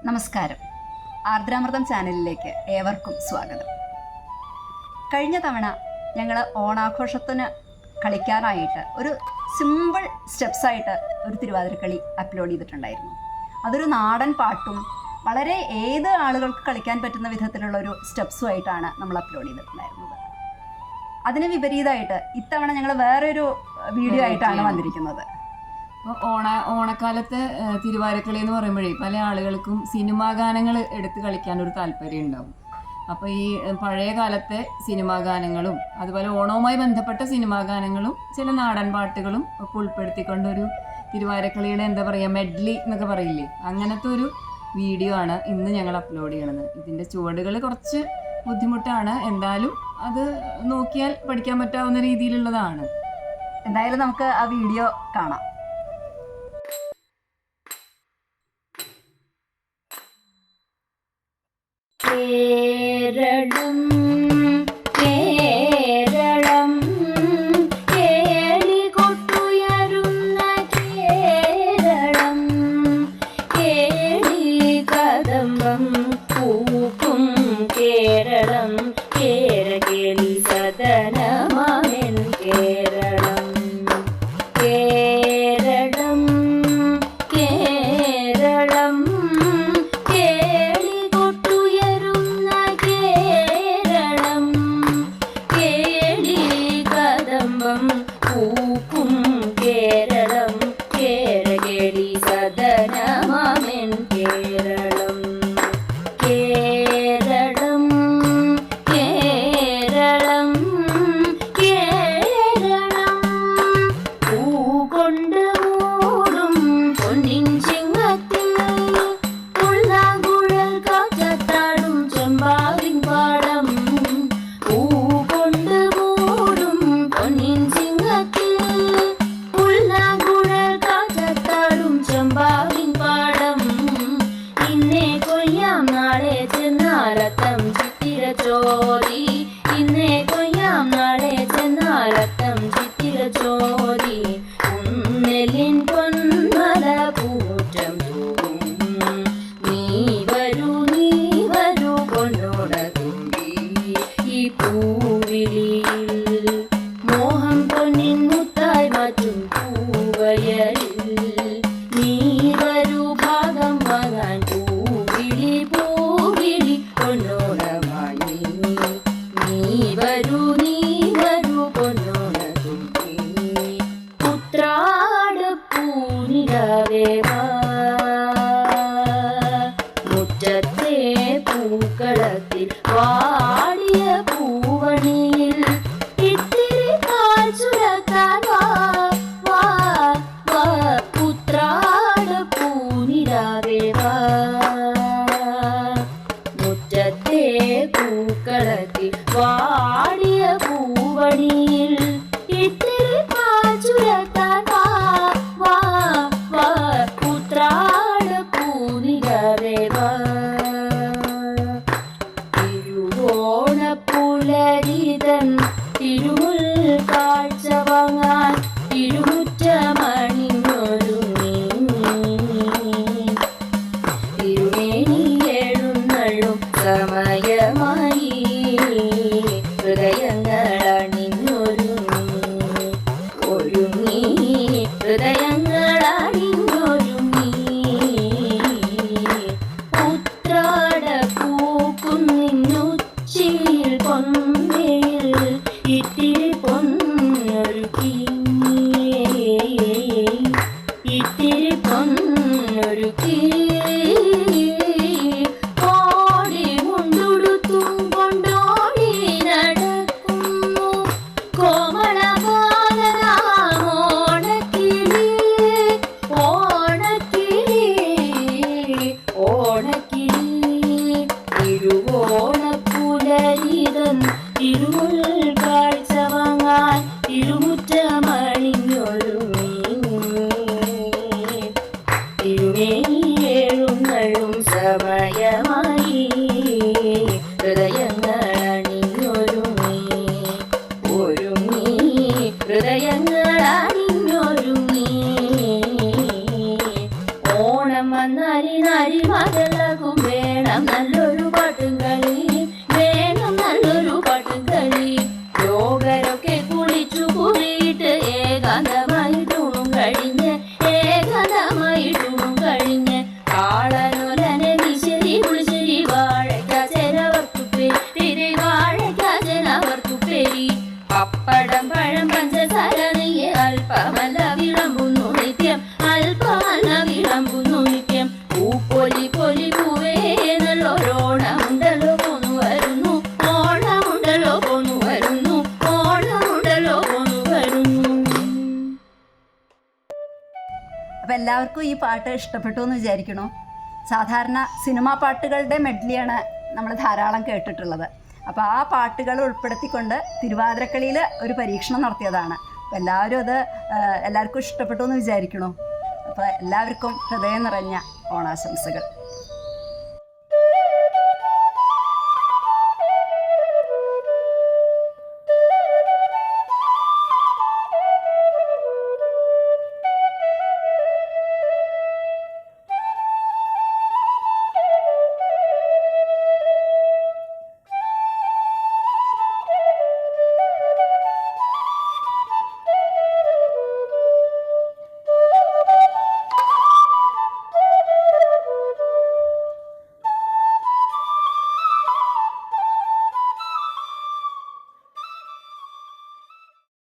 നമസ്കാരം. ആർദ്രാമൃതം ചാനലിലേക്ക് ഏവർക്കും സ്വാഗതം. കഴിഞ്ഞ തവണ ഞങ്ങൾ ഓണാഘോഷത്തിന് കളിക്കാനായിട്ട് ഒരു സിമ്പിൾ സ്റ്റെപ്സായിട്ട് ഒരു തിരുവാതിരക്കളി അപ്ലോഡ് ചെയ്തിട്ടുണ്ടായിരുന്നു. അതൊരു നാടൻ പാട്ടും വളരെ ഏത് ആളുകൾക്ക് കളിക്കാൻ പറ്റുന്ന വിധത്തിലുള്ള ഒരു സ്റ്റെപ്സുമായിട്ടാണ് നമ്മൾ അപ്ലോഡ് ചെയ്തിട്ടുണ്ടായിരുന്നത്. അതിന് വിപരീതമായിട്ട് ഇത്തവണ ഞങ്ങൾ വേറൊരു വീഡിയോ ആയിട്ടാണ് വന്നിരിക്കുന്നത്. ഓണക്കാലത്ത് തിരുവാതിരക്കളി എന്ന് പറയുമ്പോഴേ പല ആളുകൾക്കും സിനിമാ ഗാനങ്ങൾ എടുത്ത് കളിക്കാനൊരു താല്പര്യം ഉണ്ടാവും. അപ്പോൾ ഈ പഴയ കാലത്തെ സിനിമാ ഗാനങ്ങളും അതുപോലെ ഓണവുമായി ബന്ധപ്പെട്ട സിനിമാ ഗാനങ്ങളും ചില നാടൻ പാട്ടുകളും ഒക്കെ ഉൾപ്പെടുത്തിക്കൊണ്ടൊരു തിരുവാതിരക്കളിയുടെ എന്താ പറയുക മെഡ്ലി എന്നൊക്കെ പറയില്ലേ, അങ്ങനത്തെ ഒരു വീഡിയോ ആണ് ഇന്ന് ഞങ്ങൾ അപ്ലോഡ് ചെയ്യണത്. ഇതിൻ്റെ ചുവടുകൾ കുറച്ച് ബുദ്ധിമുട്ടാണ്, എന്തായാലും അത് നോക്കിയാൽ പഠിക്കാൻ പറ്റാവുന്ന രീതിയിലുള്ളതാണ്. എന്തായാലും നമുക്ക് ആ വീഡിയോ കാണാം. കേരളം കേരളം കേളി കൊട്ടുയരുന്ന കേരളം കേളി കദംബം പൂക്കും കേരളം കേരകേളി സദനമാമെൻ കേരളം കേരളം കേരളം പൂക്കും കേരളം കേരകേളി സദനമാമെൻ കേരളം കേരളം കേരളം കേരളം പൂകൊണ്ട് മൂടും പൊന്നിൻ ചിങ്ങത്തിൽ പുല്ലാങ്കുഴൽ കാറ്റത്താടും ചെമ്പാവിൻ പാടം പൂകൊണ്ട് മൂടും പൊന്നിൻ പുല്ലാങ്കുഴൽ കാറ്റത്താടും ചെമ്പാവിൻ പാടം ഇന്നേ കൊയ്യാം നാളെ ചെന്നാലത്തം ചിത്തിര ചോരി ഇന്നേ കൊയ്യാം നാളെ ചെന്നാലത്തം ചിത്തിര ചോരി ഉന്നെല്ലിൻ പൊന്മല പൂറ്റം തൂകും നീ വരൂ പൊന്നോട തുമ്പി ഈ പൂവിളിയിൽ മോഹം പൊന്നിൻ മുത്തായി മാറ്റും പൂവയലിൽ നീ വരൂ ഭാഗം വാങ്ങാൻ പൂവിളി പൊന്നോടമായി നീ വരൂ പൊന്നോട തുമ്പി ഉത്രാട് പൂനിലവേ മുറ്റത്തെ പൂക്കളത്തിൽ വാടിയ പൂവണിയിൽ ഇത്തിരി കാൽ ചുരത്താൻ വാ ഉത്രാട് പൂനിലാവേ മുറ്റത്തെ പൂക്കളത്തിൽ വാടിയ പൂവണിയിൽ ഇത്തിരി കാൽ ചുരത്താൻ വാ ഉത്രാട് പൂനിലാവേ തിരുവോണപ്പുലരിതൻ തിരുമുൽ കാഴ്ച വാങ്ങാൻ തിരുമുറ്റമണിഞ്ഞൊരുങ്ങി തിരുമേനി എഴുന്നള്ളും സമയമായി ഹൃദയങ്ങളണിഞ്ഞൊരുങ്ങി ഹൃദയങ്ങളണിഞ്ഞൊരുങ്ങി ഉത്രാട പൂക്കുന്നിന്നുച്ചിയിൽ പൊന്നേൽ ഇത്തിരി പൊന്നൊരുക്കി ഇത്തിരി പൊന്നൊരുക്കി ഓടി മുണ്ടുടുത്തും കൊണ്ടോടി നടക്കുന്നു കോമളബാലനാമോണക്കിളി ഓണക്കിളി തിരുവോണപ്പുലരിതൻ തിരുമുൽ കാഴ്ച വാങ്ങാൻ തിരുമുറ്റമണിഞ്ഞൊരുങ്ങി തിരുമേനി എഴുന്നള്ളും സമയമായി ഹൃദയങ്ങളണിഞ്ഞൊരുങ്ങി ഹൃദയങ്ങളണിഞ്ഞൊരുങ്ങി ഓണം വന്നാലിനാരി മകളകും വേണം നല്ലൊരു പാട്ടും കളി, വേണം നല്ലൊരു പാട്ടും കളി. യോഗരൊക്കെ കുളിച്ചു കൂടിയിട്ട് ഏകാന്തമായിട്ടും കഴിഞ്ഞ്, ഏകാന്തമായിട്ടും കഴിഞ്ഞ് കാളനൊലനെ വിശരി പുളിശ്ശേരി വാഴക്കാച്ചനവർക്കുപ്പേരി, വാഴക്കാച്ചനവർക്കുപ്പേരി. പപ്പടം പഴം പഞ്ചസാര നെയ്യ് അല്പമല്ല വിളമ്പുന്നു നിത്യം, അല്പമല്ല വിളമ്പുന്നു നിത്യം. പൂപ്പൊലി പൊലി പൂവേ നല്ലൊരോണമുണ്ടല്ലോ പോന്നു വരുന്നു, ഓണമുണ്ടല്ലോ പോന്നു വരുന്നു, ഓണമുണ്ടല്ലോ പോന്നു വരുന്നു. അപ്പം എല്ലാവർക്കും ഈ പാട്ട് ഇഷ്ടപ്പെട്ടു എന്ന് വിചാരിക്കണു. സാധാരണ സിനിമാ പാട്ടുകളുടെ മെഡ്ലിയാണ് നമ്മൾ ധാരാളം കേട്ടിട്ടുള്ളത്. അപ്പോൾ ആ പാട്ടുകൾ ഉൾപ്പെടുത്തിക്കൊണ്ട് തിരുവാതിരക്കളിയിൽ ഒരു പരീക്ഷണം നടത്തിയതാണ്. അപ്പോൾ എല്ലാവർക്കും ഇഷ്ടപ്പെട്ടു എന്ന് വിചാരിക്കണു. അപ്പോൾ എല്ലാവർക്കും ഹൃദയം നിറഞ്ഞ ഓണാശംസകൾ.